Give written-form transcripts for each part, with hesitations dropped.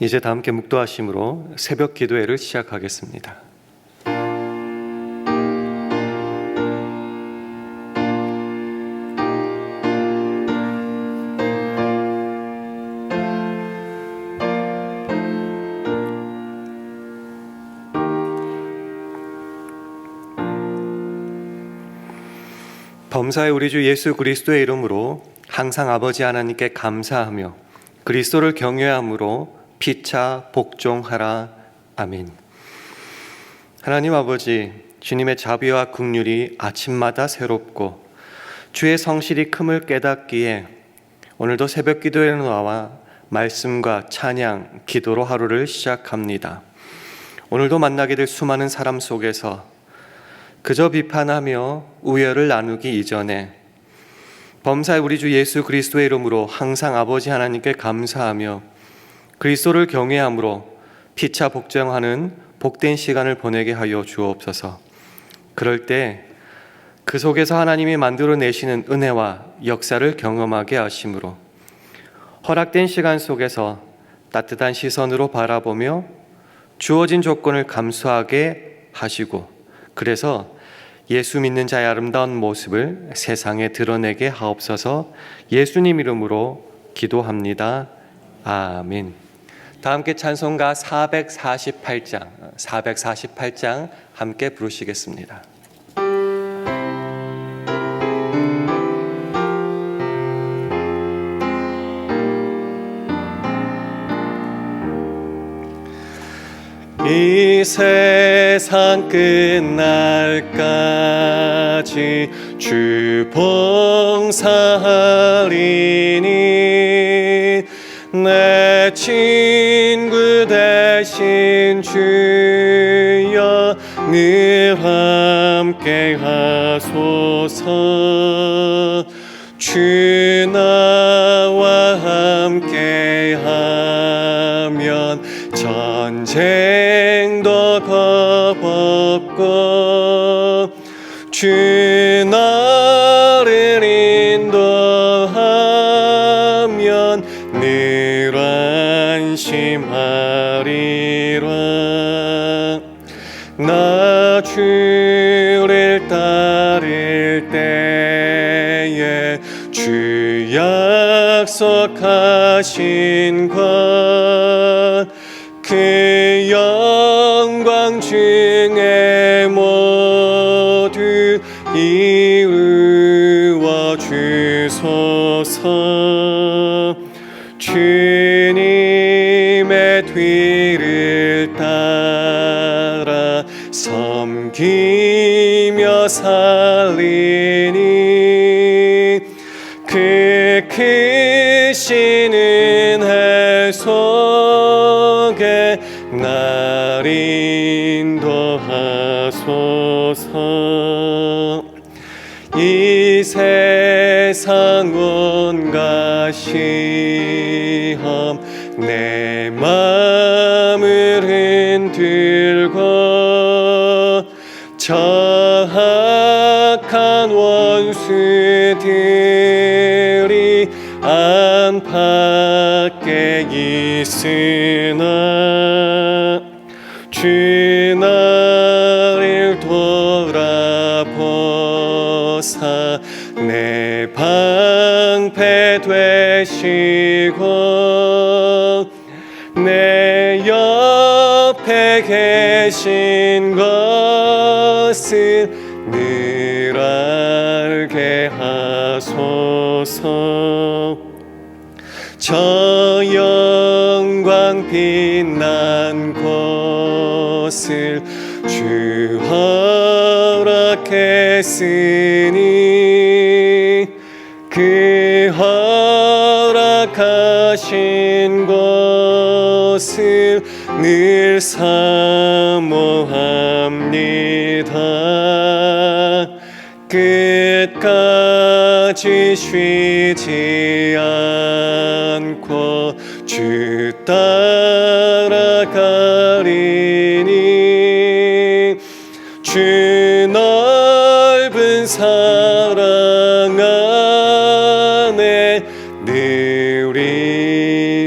이제 다 함께 묵도하심으로 새벽 기도회를 시작하겠습니다. 범사의 우리 주 예수 그리스도의 이름으로 항상 아버지 하나님께 감사하며 그리스도를 경외함으로 피차 복종하라. 아멘. 하나님 아버지, 주님의 자비와 긍휼이 아침마다 새롭고 주의 성실이 큼을 깨닫기에 오늘도 새벽 기도에 나와 말씀과 찬양, 기도로 하루를 시작합니다. 오늘도 만나게 될 수많은 사람 속에서 그저 비판하며 우열을 나누기 이전에 범사의 우리 주 예수 그리스도의 이름으로 항상 아버지 하나님께 감사하며 그리스도를 경외함으로 피차 복종하는 복된 시간을 보내게 하여 주옵소서. 그럴 때 그 속에서 하나님이 만들어내시는 은혜와 역사를 경험하게 하심으로 허락된 시간 속에서 따뜻한 시선으로 바라보며 주어진 조건을 감수하게 하시고 그래서 예수 믿는 자의 아름다운 모습을 세상에 드러내게 하옵소서. 예수님 이름으로 기도합니다. 아멘. 다 함께 찬송가 448장 함께 부르시겠습니다. 이 세상 끝날까지 주 봉사하리니 내 친구 되신 주여 늘 함께 하소서. 주 나와 함께 하면 전쟁도 겁없고 주 나를 인도하면 늘 안심하리라. 나 주를 따를 때에 주 약속하신 것 그 영광 중에 모두 이루어 주소서. 주님의 뒤를 따라 섬기며 살리니 그 크신 은혜 속에 날 인도하소서. 이 세상 온갖 시험 내 마음을 흔들고 저악한 원수들이 안팎에 있으나 주 나를 돌아보사 내 방패 되시고 내 옆에 계신 것을 늘 알게 하소서. 저 영광 빛난 곳을 주 허락했으니 그 허락하신 곳을 늘 사모합니다. 끝까지 쉬지 않고 주 따라가리니 주 넓은 사랑 안에 늘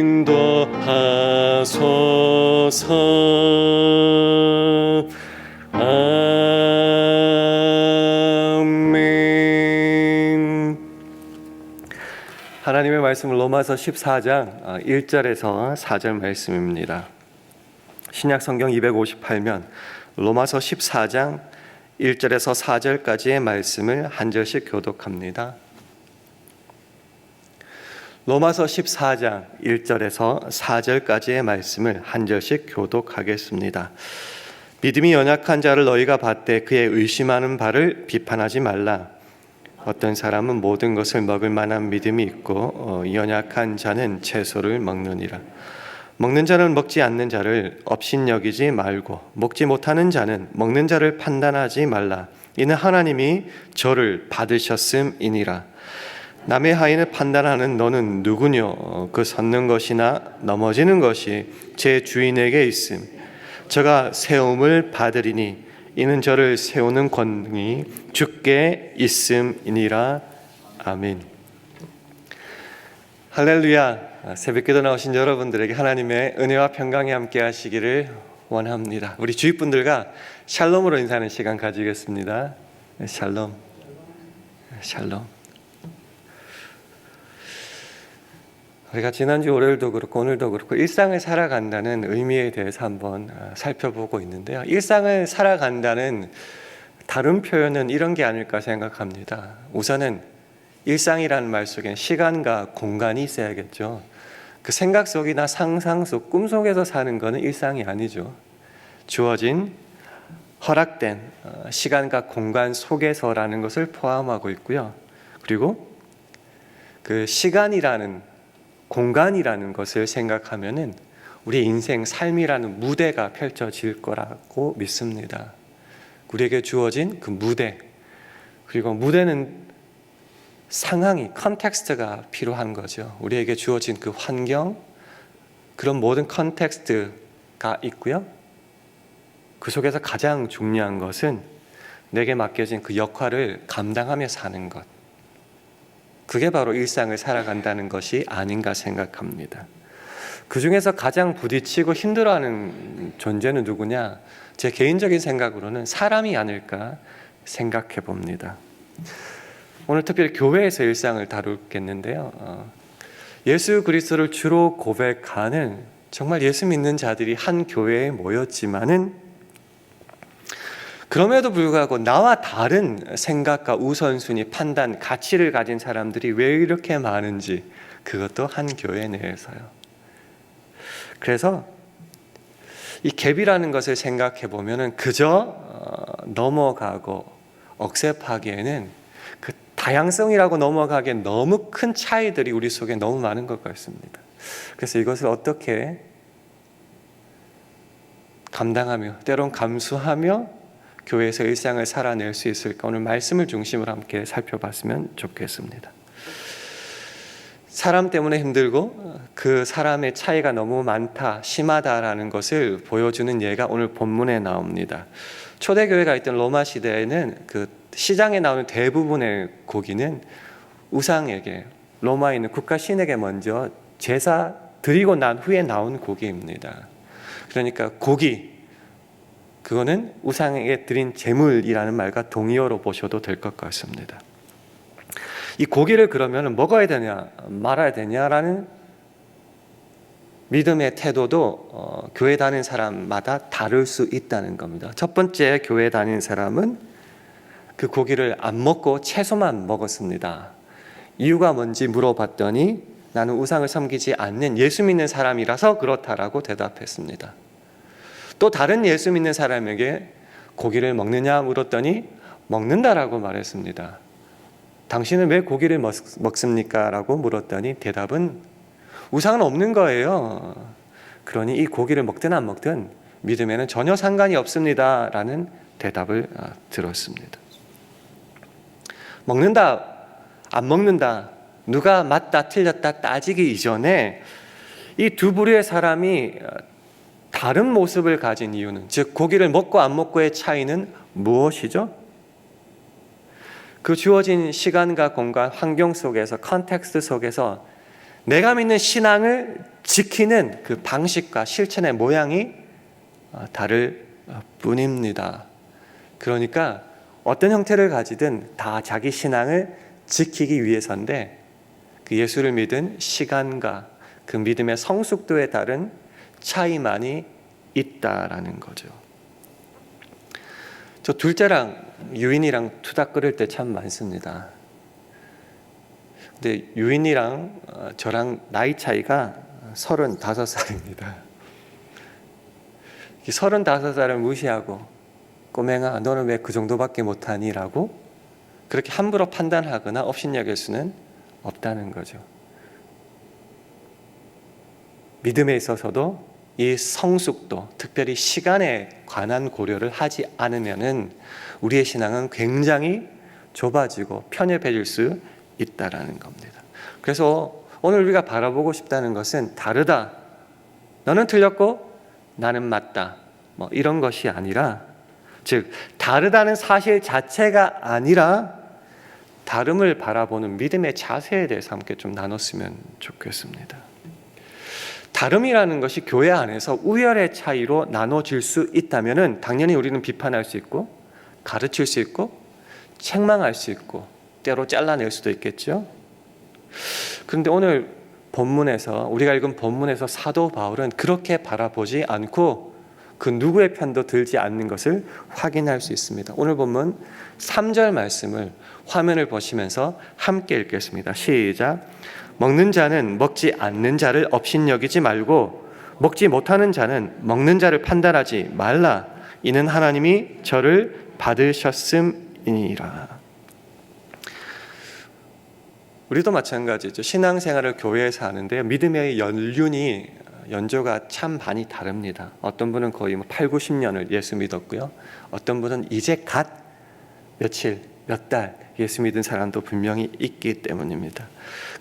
인도하소서. 주옵소서. 아멘. 하나님의 말씀은 로마서 14장 1절에서 4절 말씀입니다. 신약 성경 258면 로마서 14장 1절에서 4절까지의 말씀을 한 절씩 교독합니다. 로마서 14장 1절에서 4절까지의 말씀을 한 절씩 교독하겠습니다. 믿음이 연약한 자를 너희가 받되 그의 의심하는 바를 비판하지 말라. 어떤 사람은 모든 것을 먹을 만한 믿음이 있고 연약한 자는 채소를 먹느니라. 먹는 자는 먹지 않는 자를 업신여기지 말고 먹지 못하는 자는 먹는 자를 판단하지 말라. 이는 하나님이 저를 받으셨음이니라. 남의 하인을 판단하는 너는 누구뇨? 그 섰는 것이나 넘어지는 것이 제 주인에게 있음. 저가 세움을 받으리니 이는 저를 세우는 권능이 주께 있음이니라. 아멘. 할렐루야. 새벽기도 나오신 여러분들에게 하나님의 은혜와 평강이 함께 하시기를 원합니다. 우리 주위 분들과 샬롬으로 인사하는 시간 가지겠습니다. 샬롬. 샬롬. 우리가 지난주 월요일도 그렇고 오늘도 그렇고 일상을 살아간다는 의미에 대해서 한번 살펴보고 있는데요. 일상을 살아간다는 다른 표현은 이런 게 아닐까 생각합니다. 우선은 일상이라는 말 속엔 시간과 공간이 있어야겠죠. 그 생각 속이나 상상 속, 꿈 속에서 사는 것은 일상이 아니죠. 주어진 허락된 시간과 공간 속에서라는 것을 포함하고 있고요. 그리고 그 시간이라는 공간이라는 것을 생각하면은 우리 인생 삶이라는 무대가 펼쳐질 거라고 믿습니다. 우리에게 주어진 그 무대, 그리고 무대는 상황이, 컨텍스트가 필요한 거죠. 우리에게 주어진 그 환경, 그런 모든 컨텍스트가 있고요. 그 속에서 가장 중요한 것은 내게 맡겨진 그 역할을 감당하며 사는 것. 그게 바로 일상을 살아간다는 것이 아닌가 생각합니다. 그 중에서 가장 부딪히고 힘들어하는 존재는 누구냐? 제 개인적인 생각으로는 사람이 아닐까 생각해 봅니다. 오늘 특별히 교회에서 일상을 다루겠는데요. 예수 그리스도를 주로 고백하는 정말 예수 믿는 자들이 한 교회에 모였지만은 그럼에도 불구하고 나와 다른 생각과 우선순위, 판단, 가치를 가진 사람들이 왜 이렇게 많은지, 그것도 한 교회 내에서요. 그래서 이 갭이라는 것을 생각해 보면은 그저 넘어가고 억셉하기에는 그 다양성이라고 넘어가기엔 너무 큰 차이들이 우리 속에 너무 많은 것 같습니다. 그래서 이것을 어떻게 감당하며 때론 감수하며 교회에서 일상을 살아낼 수 있을까? 오늘 말씀을 중심으로 함께 살펴봤으면 좋겠습니다. 사람 때문에 힘들고 그 사람의 차이가 너무 많다, 심하다라는 것을 보여주는 예가 오늘 본문에 나옵니다. 초대교회가 있던 로마 시대에는 그 시장에 나오는 대부분의 고기는 우상에게, 로마에 있는 국가 신에게 먼저 제사 드리고 난 후에 나온 고기입니다. 그러니까 고기, 그거는 우상에게 드린 제물이라는 말과 동의어로 보셔도 될 것 같습니다. 이 고기를 그러면 먹어야 되냐 말아야 되냐라는 믿음의 태도도 교회 다니는 사람마다 다를 수 있다는 겁니다. 첫 번째 교회 다니는 사람은 그 고기를 안 먹고 채소만 먹었습니다. 이유가 뭔지 물어봤더니 나는 우상을 섬기지 않는 예수 믿는 사람이라서 그렇다라고 대답했습니다. 또 다른 예수 믿는 사람에게 고기를 먹느냐 물었더니 먹는다라고 말했습니다. 당신은 왜 고기를 먹습니까? 라고 물었더니 대답은 우상은 없는 거예요. 그러니 이 고기를 먹든 안 먹든 믿음에는 전혀 상관이 없습니다. 라는 대답을 들었습니다. 먹는다, 안 먹는다, 누가 맞다, 틀렸다 따지기 이전에 이 두 부류의 사람이 다른 모습을 가진 이유는, 즉 고기를 먹고 안 먹고의 차이는 무엇이죠? 그 주어진 시간과 공간, 환경 속에서, 컨텍스트 속에서 내가 믿는 신앙을 지키는 그 방식과 실천의 모양이 다를 뿐입니다. 그러니까 어떤 형태를 가지든 다 자기 신앙을 지키기 위해서인데 그 예수를 믿은 시간과 그 믿음의 성숙도에 따른 차이만이 있다라는 거죠. 저 둘째랑 유인이랑 투닥 끓일 때 참 많습니다. 근데 유인이랑 저랑 나이 차이가 35살입니다. 35살을 무시하고 꼬맹아 너는 왜 그 정도밖에 못하니? 라고 그렇게 함부로 판단하거나 업신여길 수는 없다는 거죠. 믿음에 있어서도 이 성숙도, 특별히 시간에 관한 고려를 하지 않으면은 우리의 신앙은 굉장히 좁아지고 편협해질 수 있다라는 겁니다. 그래서 오늘 우리가 바라보고 싶다는 것은 다르다, 너는 틀렸고 나는 맞다, 뭐 이런 것이 아니라, 즉 다르다는 사실 자체가 아니라 다름을 바라보는 믿음의 자세에 대해서 함께 좀 나눴으면 좋겠습니다. 다름이라는 것이 교회 안에서 우열의 차이로 나눠질 수 있다면 당연히 우리는 비판할 수 있고 가르칠 수 있고 책망할 수 있고 때로 잘라낼 수도 있겠죠. 그런데 오늘 본문에서, 우리가 읽은 본문에서 사도 바울은 그렇게 바라보지 않고 그 누구의 편도 들지 않는 것을 확인할 수 있습니다. 오늘 본문 3절 말씀을 화면을 보시면서 함께 읽겠습니다. 시작. 먹는 자는 먹지 않는 자를 업신여기지 말고 먹지 못하는 자는 먹는 자를 판단하지 말라. 이는 하나님이 저를 받으셨음이니라. 우리도 마찬가지죠. 신앙생활을 교회에서 하는데요, 믿음의 연조가 참 많이 다릅니다. 어떤 분은 거의 8, 90년을 예수 믿었고요, 어떤 분은 이제 갓 며칠, 몇 달 예수 믿은 사람도 분명히 있기 때문입니다.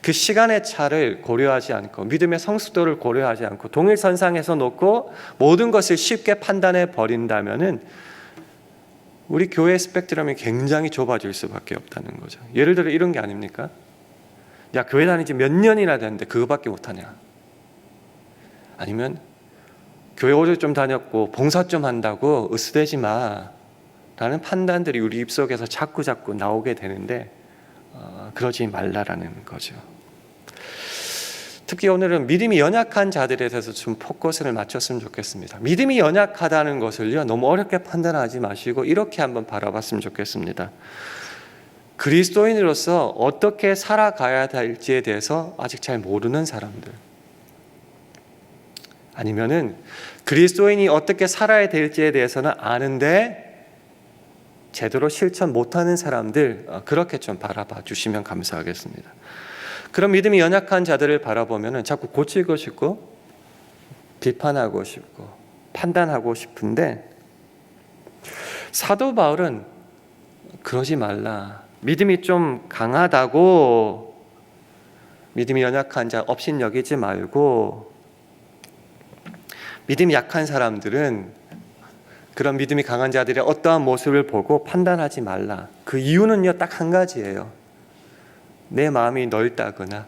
그 시간의 차를 고려하지 않고 믿음의 성숙도를 고려하지 않고 동일선상에서 놓고 모든 것을 쉽게 판단해 버린다면은 우리 교회의 스펙트럼이 굉장히 좁아질 수밖에 없다는 거죠. 예를 들어 이런 게 아닙니까? 야, 교회 다닌 지 몇 년이나 됐는데 그거밖에 못하냐? 아니면 교회 오래 좀 다녔고 봉사 좀 한다고 으스대지 마 라는 판단들이 우리 입속에서 자꾸 나오게 되는데 그러지 말라라는 거죠. 특히 오늘은 믿음이 연약한 자들에 대해서 좀 포커스를 맞췄으면 좋겠습니다. 믿음이 연약하다는 것을요, 너무 어렵게 판단하지 마시고 이렇게 한번 바라봤으면 좋겠습니다. 그리스도인으로서 어떻게 살아가야 될지에 대해서 아직 잘 모르는 사람들, 아니면은 그리스도인이 어떻게 살아야 될지에 대해서는 아는데 제대로 실천 못하는 사람들, 그렇게 좀 바라봐 주시면 감사하겠습니다. 그런 믿음이 연약한 자들을 바라보면 자꾸 고치고 싶고 비판하고 싶고 판단하고 싶은데, 사도 바울은 그러지 말라, 믿음이 좀 강하다고 믿음이 연약한 자 업신여기지 말고, 믿음이 약한 사람들은 그런 믿음이 강한 자들의 어떠한 모습을 보고 판단하지 말라. 그 이유는요, 딱 한 가지예요. 내 마음이 넓다거나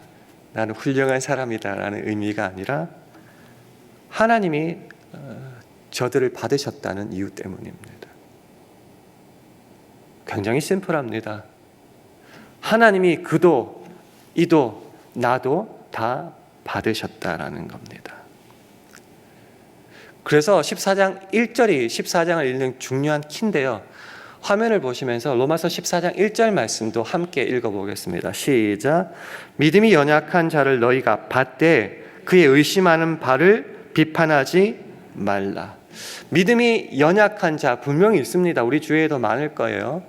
나는 훌륭한 사람이다라는 의미가 아니라 하나님이 저들을 받으셨다는 이유 때문입니다. 굉장히 심플합니다. 하나님이 그도 이도 나도 다 받으셨다라는 겁니다. 그래서 14장 1절이 14장을 읽는 중요한 키인데요, 화면을 보시면서 로마서 14장 1절 말씀도 함께 읽어보겠습니다. 시작. 믿음이 연약한 자를 너희가 받되 그의 의심하는 바를 비판하지 말라. 믿음이 연약한 자 분명히 있습니다. 우리 주위에도 많을 거예요.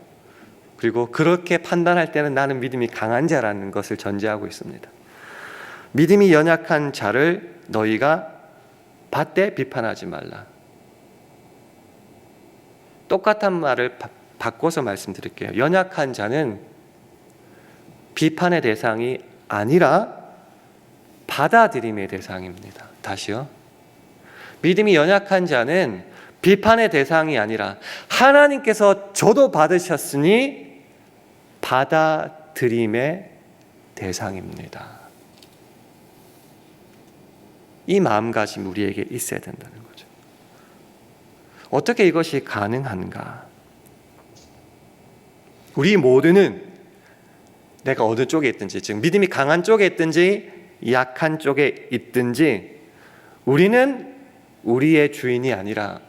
그리고 그렇게 판단할 때는 나는 믿음이 강한 자라는 것을 전제하고 있습니다. 믿음이 연약한 자를 너희가 받되 비판하지 말라. 똑같은 말을 바꿔서 말씀드릴게요. 연약한 자는 비판의 대상이 아니라 받아들임의 대상입니다. 다시요. 믿음이 연약한 자는 비판의 대상이 아니라 하나님께서 저도 받으셨으니 받아들임의 대상입니다. 이 마음가짐이 우리에게 있어야 된다는 거죠. 어떻게 이것이 가능한가? 우리 모두는 내가 어느 쪽에 있든지, 즉 믿음이 강한 쪽에 있든지 약한 쪽에 있든지 우리는 우리의 주인이 아니라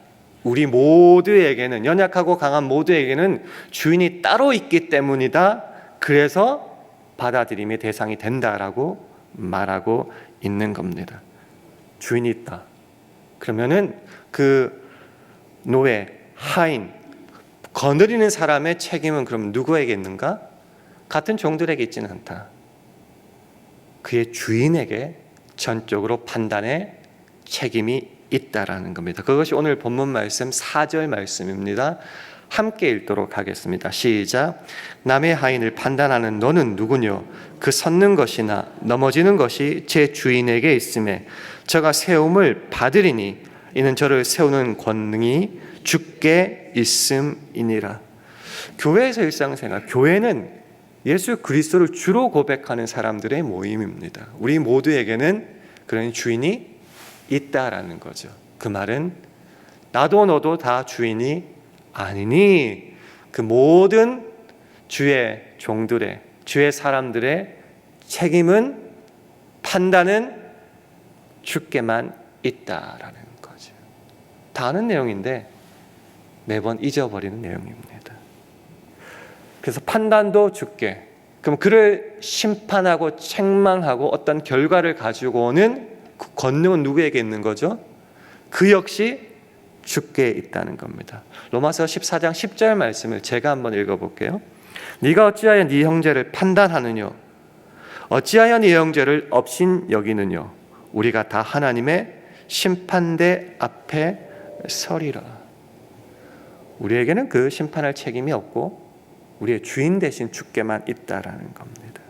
우리 모두에게는, 연약하고 강한 모두에게는 주인이 따로 있기 때문이다. 그래서 받아들임의 대상이 된다라고 말하고 있는 겁니다. 주인이 있다. 그러면은 그 노예, 하인, 거느리는 사람의 책임은 그럼 누구에게 있는가? 같은 종들에게 있지는 않다. 그의 주인에게 전적으로 판단의 책임이 있다라는 겁니다. 그것이 오늘 본문 말씀 4절 말씀입니다. 함께 읽도록 하겠습니다. 시작. 남의 하인을 판단하는 너는 누구뇨? 그 섰는 것이나 넘어지는 것이 제 주인에게 있음에 저가 세움을 받으리니 이는 저를 세우는 권능이 주께 있음이니라. 교회에서 일상생활, 교회는 예수 그리스도를 주로 고백하는 사람들의 모임입니다. 우리 모두에게는 그런 주인이 있다라는 거죠. 그 말은 나도 너도 다 주인이 아니니 그 모든 주의 종들의, 주의 사람들의 책임은, 판단은 주께만 있다라는 거죠. 다 아는 내용인데 매번 잊어버리는 내용입니다. 그래서 판단도 주께, 그럼 그를 심판하고 책망하고 어떤 결과를 가지고 오는 그 권능은 누구에게 있는 거죠? 그 역시 주께 있다는 겁니다. 로마서 14장 10절 말씀을 제가 한번 읽어볼게요. 네가 어찌하여 네 형제를 판단하느뇨? 어찌하여 네 형제를 업신 여기느뇨? 우리가 다 하나님의 심판대 앞에 서리라. 우리에게는 그 심판할 책임이 없고 우리의 주인 대신 주께만 있다라는 겁니다.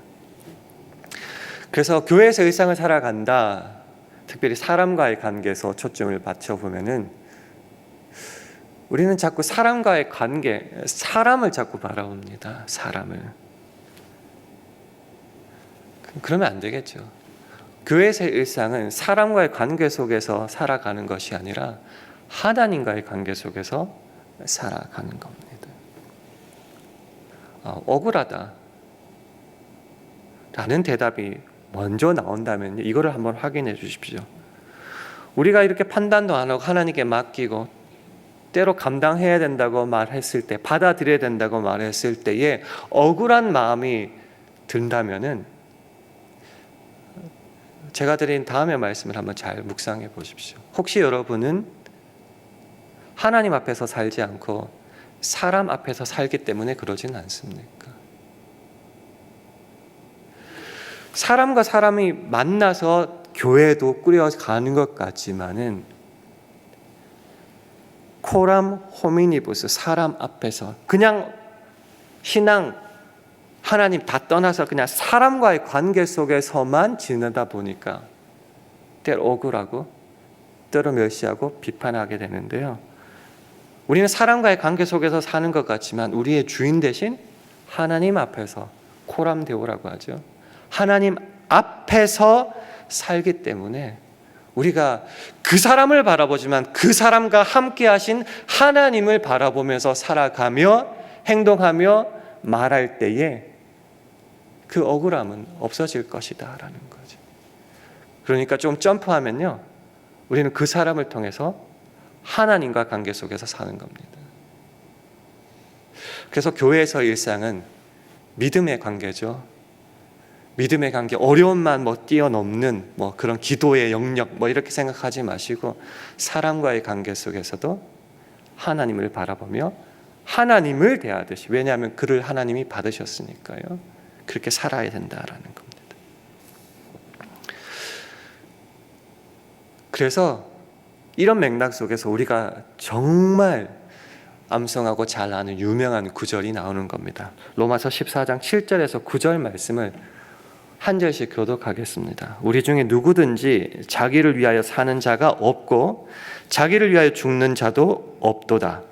그래서 교회에서 일상을 살아간다, 특별히 사람과의 관계에서 초점을 맞춰보면은 우리는 자꾸 사람과의 관계, 사람을 자꾸 바라봅니다. 사람을. 그러면 안 되겠죠. 교회에서의 일상은 사람과의 관계 속에서 살아가는 것이 아니라 하나님과의 관계 속에서 살아가는 겁니다. 억울하다 라는 대답이 먼저 나온다면 이거를 한번 확인해 주십시오. 우리가 이렇게 판단도 안 하고 하나님께 맡기고 때로 감당해야 된다고 말했을 때, 받아들여야 된다고 말했을 때에 억울한 마음이 든다면은 제가 드린 다음의 말씀을 한번 잘 묵상해 보십시오. 혹시 여러분은 하나님 앞에서 살지 않고 사람 앞에서 살기 때문에 그러진 않습니까? 사람과 사람이 만나서 교회도 꾸려가는 것 같지만은 코람 호미니부스, 사람 앞에서 그냥 신앙, 하나님 다 떠나서 그냥 사람과의 관계 속에서만 지내다 보니까 때로 억울하고 때로 멸시하고 비판하게 되는데요. 우리는 사람과의 관계 속에서 사는 것 같지만 우리의 주인 대신 하나님 앞에서, 코람 데오라고 하죠. 하나님 앞에서 살기 때문에 우리가 그 사람을 바라보지만 그 사람과 함께 하신 하나님을 바라보면서 살아가며 행동하며 말할 때에 그 억울함은 없어질 것이다 라는 거죠. 그러니까 좀 점프하면요, 우리는 그 사람을 통해서 하나님과 관계 속에서 사는 겁니다. 그래서 교회에서 일상은 믿음의 관계죠. 믿음의 관계, 어려움만 뛰어넘는 그런 기도의 영역 이렇게 생각하지 마시고 사람과의 관계 속에서도 하나님을 바라보며 하나님을 대하듯이, 왜냐하면 그를 하나님이 받으셨으니까요, 그렇게 살아야 된다라는 겁니다. 그래서 이런 맥락 속에서 우리가 정말 암송하고 잘 아는 유명한 구절이 나오는 겁니다. 로마서 14장 7절에서 9절 말씀을 한 절씩 교독하겠습니다. 우리 중에 누구든지 자기를 위하여 사는 자가 없고 자기를 위하여 죽는 자도 없도다.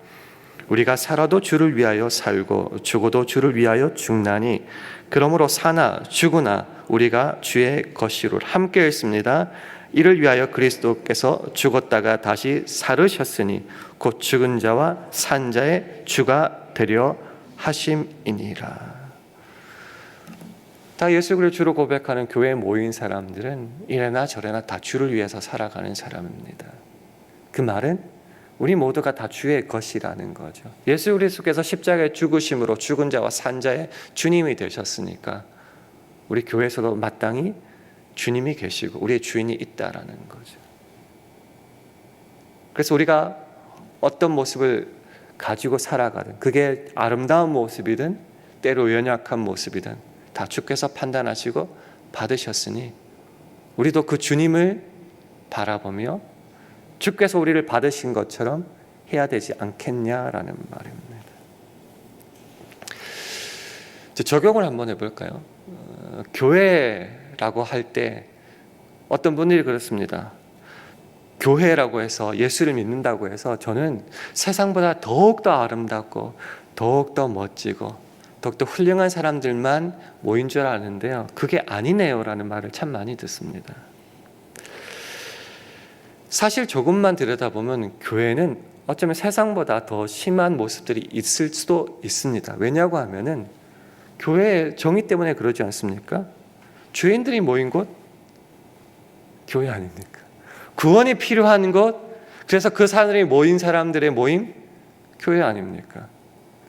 우리가 살아도 주를 위하여 살고 죽어도 주를 위하여 죽나니 그러므로 사나 죽으나 우리가 주의 것이로 함께 했습니다. 이를 위하여 그리스도께서 죽었다가 다시 살으셨으니 곧 죽은 자와 산 자의 주가 되려 하심이니라. 다 예수 그리스도를 주로 고백하는 교회에 모인 사람들은 이래나 저래나 다 주를 위해서 살아가는 사람입니다. 그 말은 우리 모두가 다 주의 것이라는 거죠. 예수 그리스도께서 십자가에 죽으심으로 죽은 자와 산 자의 주님이 되셨으니까 우리 교회에서도 마땅히 주님이 계시고 우리의 주인이 있다라는 거죠. 그래서 우리가 어떤 모습을 가지고 살아가든 그게 아름다운 모습이든 때로 연약한 모습이든 다 주께서 판단하시고 받으셨으니 우리도 그 주님을 바라보며 주께서 우리를 받으신 것처럼 해야 되지 않겠냐라는 말입니다. 적용을 한번 해볼까요? 교회라고 할 때 어떤 분들이 그렇습니다. 교회라고 해서 예수를 믿는다고 해서 저는 세상보다 더욱더 아름답고 더욱더 멋지고 더욱더 훌륭한 사람들만 모인 줄 아는데요. 그게 아니네요 라는 말을 참 많이 듣습니다. 사실 조금만 들여다보면 교회는 어쩌면 세상보다 더 심한 모습들이 있을 수도 있습니다. 왜냐고 하면은 교회의 정의 때문에 그러지 않습니까? 죄인들이 모인 곳 교회 아닙니까? 구원이 필요한 곳, 그래서 그 사람들이 모인 사람들의 모임 교회 아닙니까?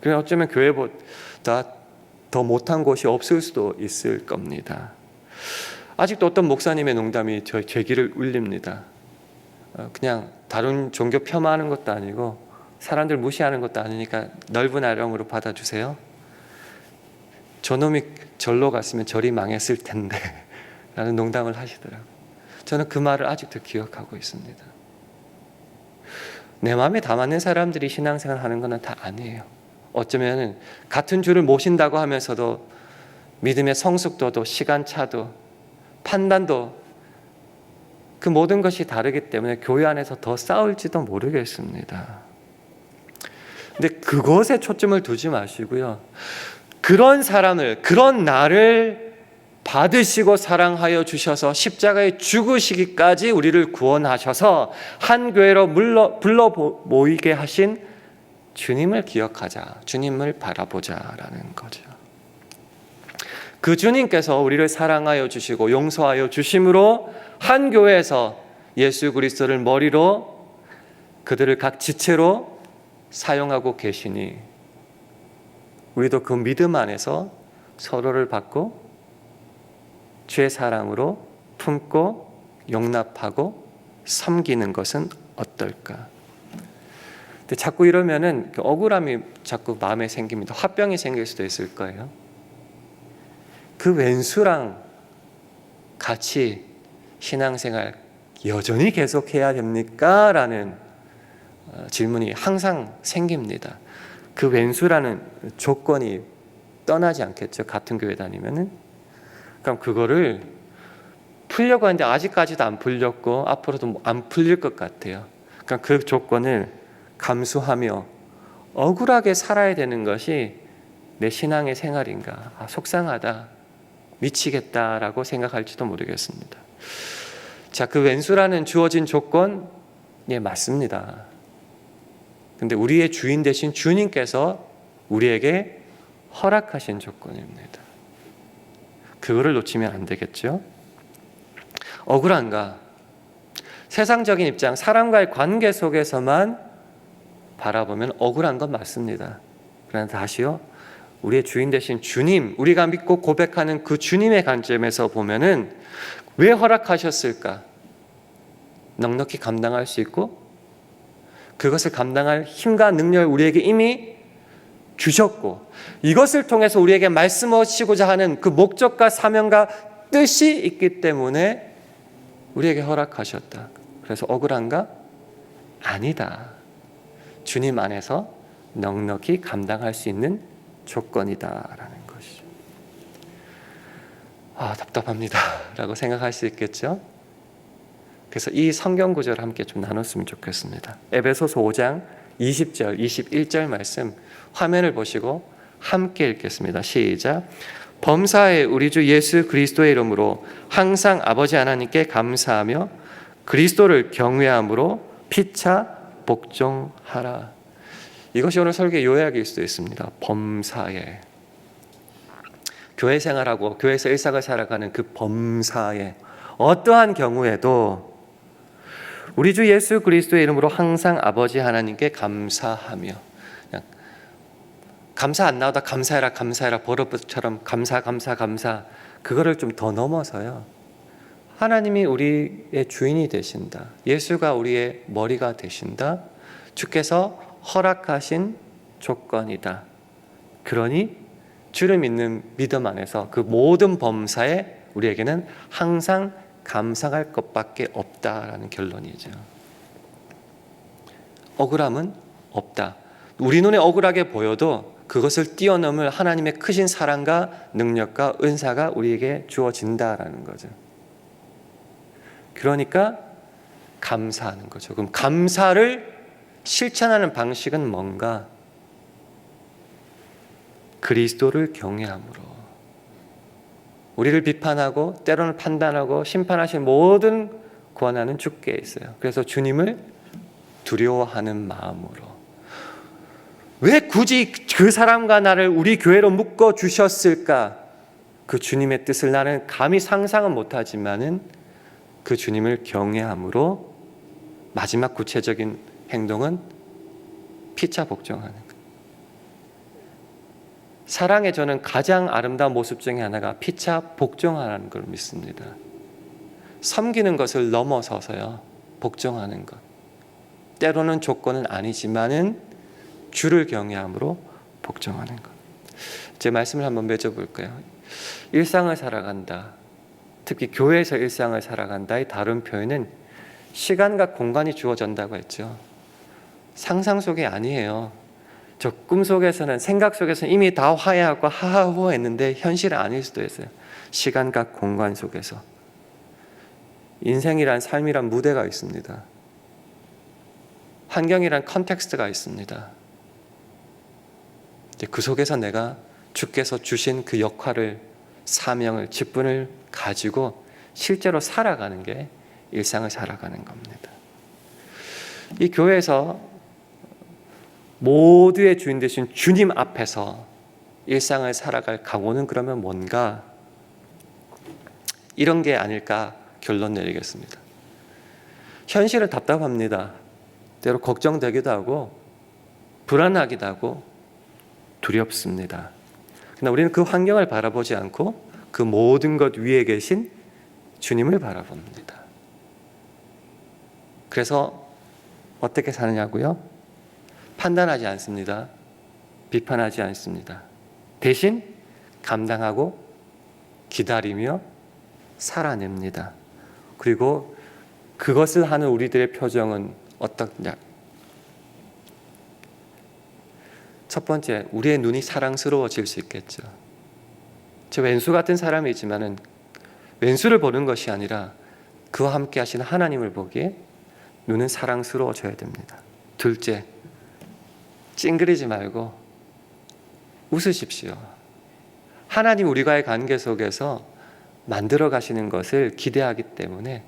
그래서 어쩌면 교회보다 더 못한 곳이 없을 수도 있을 겁니다. 아직도 어떤 목사님의 농담이 제 귀를 울립니다. 그냥 다른 종교 폄하하는 것도 아니고 사람들 무시하는 것도 아니니까 넓은 아령으로 받아주세요. 저놈이 절로 갔으면 절이 망했을 텐데 라는 농담을 하시더라고요. 저는 그 말을 아직도 기억하고 있습니다. 내 마음에 다 맞는 사람들이 신앙생활 하는 건 다 아니에요. 어쩌면 같은 주를 모신다고 하면서도 믿음의 성숙도도 시간차도 판단도 그 모든 것이 다르기 때문에 교회 안에서 더 싸울지도 모르겠습니다. 근데 그것에 초점을 두지 마시고요. 그런 사람을, 그런 나를 받으시고 사랑하여 주셔서 십자가에 죽으시기까지 우리를 구원하셔서 한 교회로 불러 모이게 하신 주님을 기억하자, 주님을 바라보자라는 거죠. 그 주님께서 우리를 사랑하여 주시고 용서하여 주심으로 한 교회에서 예수 그리스도를 머리로 그들을 각 지체로 사용하고 계시니 우리도 그 믿음 안에서 서로를 받고 주의 사랑으로 품고 용납하고 섬기는 것은 어떨까? 근데 자꾸 이러면은 억울함이 자꾸 마음에 생깁니다. 화병이 생길 수도 있을 거예요. 그 왼수랑 같이 신앙생활 여전히 계속해야 됩니까? 라는 질문이 항상 생깁니다. 그 왼수라는 조건이 떠나지 않겠죠. 같은 교회 다니면은. 그럼 그거를 풀려고 하는데 아직까지도 안 풀렸고 앞으로도 안 풀릴 것 같아요. 그러니까 그 조건을 감수하며 억울하게 살아야 되는 것이 내 신앙의 생활인가? 속상하다, 미치겠다라고 생각할지도 모르겠습니다. 자, 그 왼수라는 주어진 조건, 예, 맞습니다. 근데 우리의 주인 되신 주님께서 우리에게 허락하신 조건입니다. 그거를 놓치면 안 되겠죠? 억울한가? 세상적인 입장, 사람과의 관계 속에서만 바라보면 억울한 건 맞습니다. 그러나 다시요, 우리의 주인 되신 주님, 우리가 믿고 고백하는 그 주님의 관점에서 보면은 왜 허락하셨을까? 넉넉히 감당할 수 있고 그것을 감당할 힘과 능력을 우리에게 이미 주셨고 이것을 통해서 우리에게 말씀하시고자 하는 그 목적과 사명과 뜻이 있기 때문에 우리에게 허락하셨다. 그래서 억울한가? 아니다. 주님 안에서 넉넉히 감당할 수 있는 조건이다라는 것이죠. 답답합니다 라고 생각할 수 있겠죠. 그래서 이 성경 구절을 함께 좀 나눴으면 좋겠습니다. 에베소서 5장 20절, 21절 말씀 화면을 보시고 함께 읽겠습니다. 시작. 범사에 우리 주 예수 그리스도의 이름으로 항상 아버지 하나님께 감사하며 그리스도를 경외함으로 피차 복종하라. 이것이 오늘 설교의 요약일 수도 있습니다. 범사에, 교회 생활하고 교회에서 일상을 살아가는 그 범사에 어떠한 경우에도 우리 주 예수 그리스도의 이름으로 항상 아버지 하나님께 감사하며, 감사 안 나오다 감사해라 감사해라 버릇처럼 감사 그거를 좀 더 넘어서요, 하나님이 우리의 주인이 되신다, 예수가 우리의 머리가 되신다, 주께서 허락하신 조건이다. 그러니 주를 믿는 믿음 안에서 그 모든 범사에 우리에게는 항상 감사할 것밖에 없다라는 결론이죠. 억울함은 없다. 우리 눈에 억울하게 보여도 그것을 뛰어넘을 하나님의 크신 사랑과 능력과 은사가 우리에게 주어진다라는 거죠. 그러니까 감사하는 거죠. 그럼 감사를 실천하는 방식은 뭔가? 그리스도를 경외함으로. 우리를 비판하고 때로는 판단하고 심판하신 모든 권한은 주께 있어요. 그래서 주님을 두려워하는 마음으로. 왜 굳이 그 사람과 나를 우리 교회로 묶어 주셨을까? 그 주님의 뜻을 나는 감히 상상은 못하지만은 그 주님을 경외함으로 마지막 구체적인 행동은 피차 복종하는 것. 사랑의 저는 가장 아름다운 모습 중에 하나가 피차 복종하는 걸 믿습니다. 섬기는 것을 넘어서서요, 복종하는 것. 때로는 조건은 아니지만은 주를 경외함으로 복종하는 것. 제 말씀을 한번 맺어볼까요? 일상을 살아간다, 특히 교회에서 일상을 살아간다의 다른 표현은 시간과 공간이 주어진다고 했죠. 상상 속이 아니에요. 저 꿈속에서는, 생각 속에서는 이미 다 화해하고 하하호 했는데 현실은 아닐 수도 있어요. 시간과 공간 속에서. 인생이란, 삶이란 무대가 있습니다. 환경이란 컨텍스트가 있습니다. 그 속에서 내가 주께서 주신 그 역할을, 사명을, 직분을 가지고 실제로 살아가는 게 일상을 살아가는 겁니다. 이 교회에서 모두의 주인 되신 주님 앞에서 일상을 살아갈 각오는 그러면 뭔가? 이런 게 아닐까 결론 내리겠습니다. 현실은 답답합니다. 때로 걱정되기도 하고 불안하기도 하고 두렵습니다. 그러나 우리는 그 환경을 바라보지 않고 그 모든 것 위에 계신 주님을 바라봅니다. 그래서 어떻게 사느냐고요? 판단하지 않습니다. 비판하지 않습니다. 대신 감당하고 기다리며 살아냅니다. 그리고 그것을 하는 우리들의 표정은 어떻냐? 첫 번째, 우리의 눈이 사랑스러워질 수 있겠죠. 저 왼수 같은 사람이지만은 왼수를 보는 것이 아니라 그와 함께 하시는 하나님을 보기에 눈은 사랑스러워져야 됩니다. 둘째, 찡그리지 말고 웃으십시오. 하나님 우리와의 관계 속에서 만들어 가시는 것을 기대하기 때문에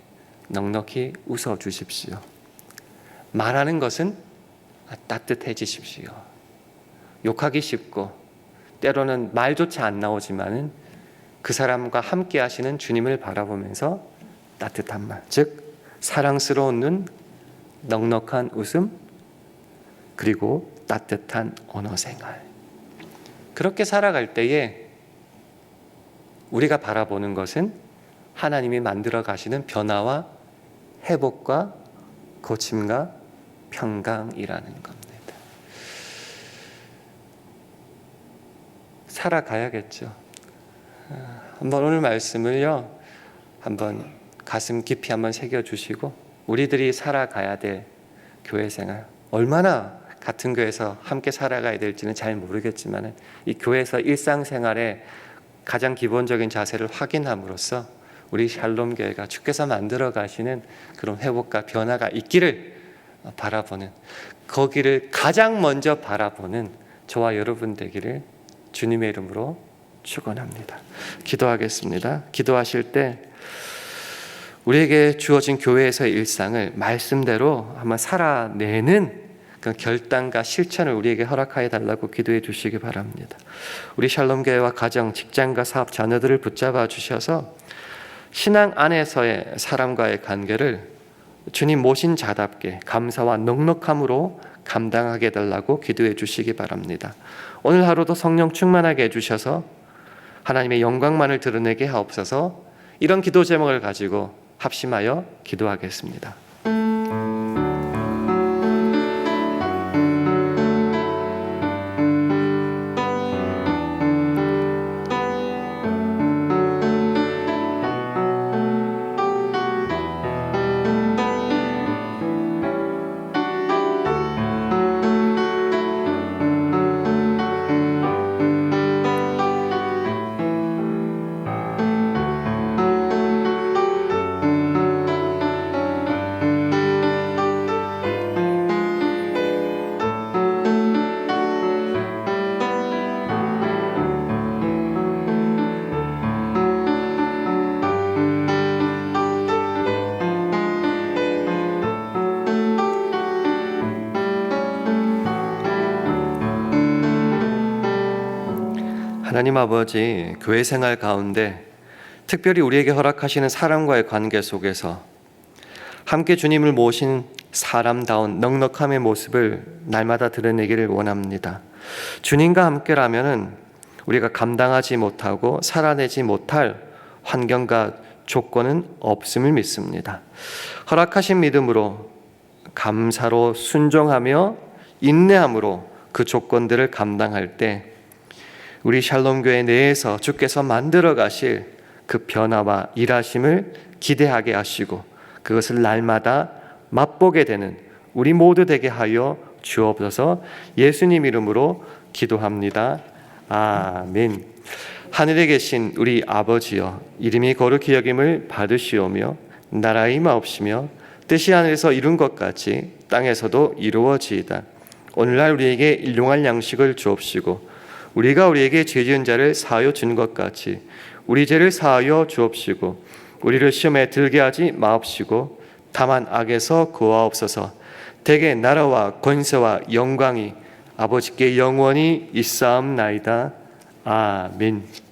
넉넉히 웃어 주십시오. 말하는 것은 따뜻해지십시오. 욕하기 쉽고 때로는 말조차 안 나오지만은 그 사람과 함께 하시는 주님을 바라보면서 따뜻한 말, 즉 사랑스러운 눈, 넉넉한 웃음, 그리고 따뜻한 언어 생활. 그렇게 살아갈 때에 우리가 바라보는 것은 하나님이 만들어 가시는 변화와 회복과 고침과 평강이라는 겁니다. 살아가야겠죠. 한번 오늘 말씀을요, 한번 가슴 깊이 한번 새겨주시고, 우리들이 살아가야 될 교회 생활, 얼마나 같은 교회에서 함께 살아가야 될지는 잘 모르겠지만 이 교회에서 일상생활의 가장 기본적인 자세를 확인함으로써 우리 샬롬 교회가 주께서 만들어 가시는 그런 회복과 변화가 있기를 바라보는, 거기를 가장 먼저 바라보는 저와 여러분 되기를 주님의 이름으로 축원합니다. 기도하겠습니다. 기도하실 때 우리에게 주어진 교회에서의 일상을 말씀대로 한번 살아내는 그 결단과 실천을 우리에게 허락하여 달라고 기도해 주시기 바랍니다. 우리 샬롬교회와 가정, 직장과 사업, 자녀들을 붙잡아 주셔서 신앙 안에서의 사람과의 관계를 주님 모신 자답게 감사와 넉넉함으로 감당하게 해달라고 기도해 주시기 바랍니다. 오늘 하루도 성령 충만하게 해주셔서 하나님의 영광만을 드러내게 하옵소서. 이런 기도 제목을 가지고 합심하여 기도하겠습니다. 하나님 아버지, 교회 생활 가운데 특별히 우리에게 허락하시는 사람과의 관계 속에서 함께 주님을 모신 사람다운 넉넉함의 모습을 날마다 드러내기를 원합니다. 주님과 함께라면은 우리가 감당하지 못하고 살아내지 못할 환경과 조건은 없음을 믿습니다. 허락하신 믿음으로 감사로 순종하며 인내함으로 그 조건들을 감당할 때 우리 샬롬교회 내에서 주께서 만들어 가실 그 변화와 일하심을 기대하게 하시고 그것을 날마다 맛보게 되는 우리 모두 되게 하여 주옵소서. 예수님 이름으로 기도합니다. 아멘. 하늘에 계신 우리 아버지여, 이름이 거룩히 여김을 받으시오며 나라의 임하옵시며 뜻이 하늘에서 이룬 것 같이 땅에서도 이루어지이다. 오늘날 우리에게 일용할 양식을 주옵시고 우리가 우리에게 죄 지은 자를 사하여 준 것 같이 우리 죄를 사하여 주옵시고 우리를 시험에 들게 하지 마옵시고 다만 악에서 구하옵소서. 대개 나라와 권세와 영광이 아버지께 영원히 있사옵나이다. 아멘.